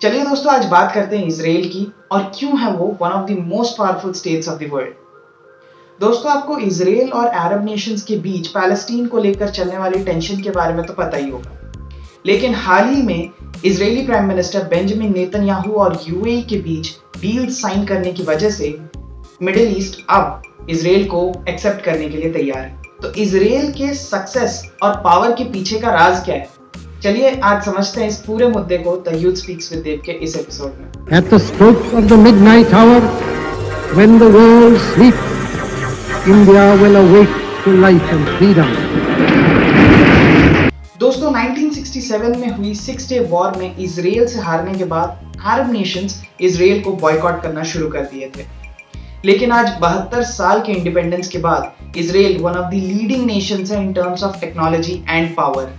चलिए दोस्तों, आज बात करते हैं इजराइल की और क्यों है वो one of the most powerful states of the world. दोस्तों, आपको इजराइल और अरब नेशंस के बीच पैलेस्टीन को लेकर चलने वाली टेंशन के बारे में तो पता ही होगा, लेकिन हाल ही में Israeli prime minister Benjamin Netanyahu और यूएई के बीच डील साइन करने की वजह से मिडिल ईस्ट अब इजराइल को एक्सेप्ट करने के लिए तैयार है। तो इजराइल के सक्सेस और पावर के पीछे का राज क्या है, चलिए आज समझते हैं इस पूरे मुद्दे को द यूथ स्पीक्स विद देव के इस एपिसोड में। At the stroke of the midnight hour, when the world sleeps, India will awake to life and freedom. दोस्तों, 1967 में हुई 6 डे वॉर में इजराइल से हारने के बाद अरब नेशंस इजराइल को बॉयकॉट करना शुरू कर दिए थे, लेकिन आज 72 साल के इंडिपेंडेंस के बाद Israel one of the leading nations है in terms of technology and power.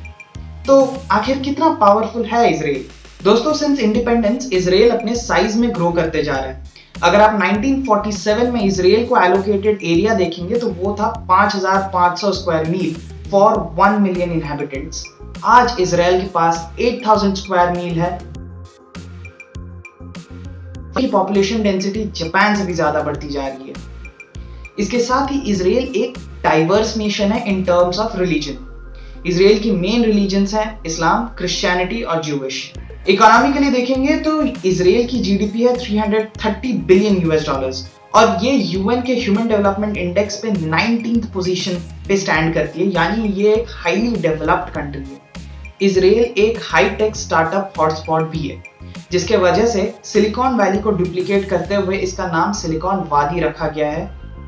तो आखिर कितना पावरफुल है इजराइल? दोस्तों, सिंस इंडिपेंडेंस इजराइल अपने साइज में ग्रो करते जा रहा है। अगर आप 1947 में इजराइल को एलोकेटेड एरिया देखेंगे तो वो था 5500 स्क्वायर मील फॉर 1 मिलियन इनहैबिटेंट्स। आज इजराइल के पास 8000 स्क्वायर मील है। पॉपुलेशन डेंसिटी जापान से भी ज्यादा बढ़ती जा रही है। इसके साथ ही इजराइल एक डाइवर्स नेशन है in terms of religion. Israel की मेन रिलीजन्स हैं इस्लाम, क्रिश्चियनिटी और ज्यूइश। इकोनॉमिकली देखेंगे तो इजराइल की जीडीपी है 330 बिलियन यूएस डॉलर्स और ये यूएन के ह्यूमन डेवलपमेंट इंडेक्स पे 19th पोजीशन पे स्टैंड करती है, यानी ये एक हाईली डेवलप्ड कंट्री है। इजराइल एक हाईटेक स्टार्टअप हॉटस्पॉट भी है, जिसके वजह से सिलिकॉन वैली को डुप्लीकेट करते हुए इसका नाम सिलिकॉन वादी रखा गया है,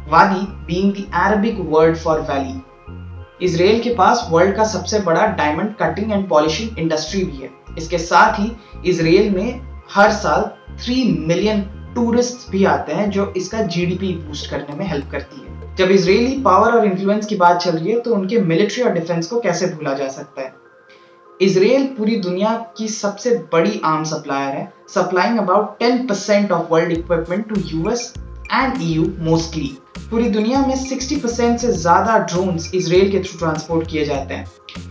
वादी being the Arabic word for valley. Israel के पास वर्ल्ड का सबसे बड़ा diamond cutting and polishing industry भी है। इसके साथ ही इजराइल में हर साल 3 मिलियन टूरिस्ट भी आते हैं, जो इसका जीडीपी बूस्ट करने में हेल्प करती है। जब इजरायली पावर और इन्फ्लुएंस की बात चल रही है तो उनके मिलिट्री और डिफेंस को कैसे भूला जा सकता है। इजराइल पूरी दुनिया की सबसे बड़ी आर्म सप्लायर है, supplying about 10% of world equipment to US and EU mostly. पूरी दुनिया में 60% से ज्यादा ड्रोन्स इजराइल के थ्रू ट्रांसपोर्ट किए जाते हैं।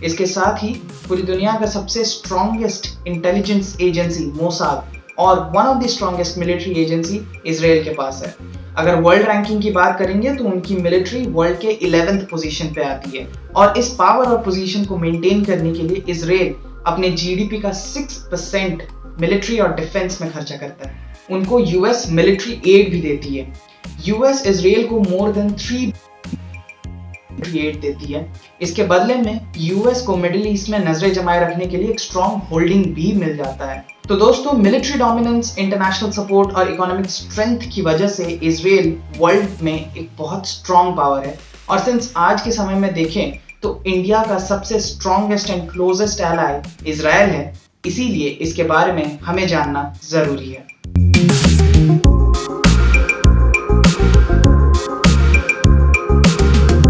इसके साथ ही पूरी दुनिया का सबसे स्ट्रॉन्गेस्ट इंटेलिजेंस एजेंसी मोसाद और one of the strongest military agency Israel के पास है। अगर वर्ल्ड रैंकिंग की बात करेंगे तो उनकी मिलिट्री वर्ल्ड के 11th पोजीशन पे आती है और इस पावर और पोजीशन को मेंटेन करने के लिए इजराइल अपने जीडीपी का 6% मिलिट्री और डिफेंस में खर्चा करता है। उनको यूएस मिलिट्री एड भी देती है। यूएस इजराइल को मोर देन 3 एड देती है। इसके बदले में यूएस को मिडिल ईस्ट में नजरें जमाए रखने के लिए एक स्ट्रॉन्ग होल्डिंग भी मिल जाता है। तो दोस्तों, मिलिट्री डोमिनेंस, इंटरनेशनल सपोर्ट और इकोनॉमिक स्ट्रेंथ की वजह से इजराइल वर्ल्ड में एक बहुत स्ट्रॉन्ग पावर है। और सिंस आज के समय में देखें तो इंडिया का सबसे strongest and closest ally Israel है, इसीलिए इसके बारे में हमें जानना जरूरी है।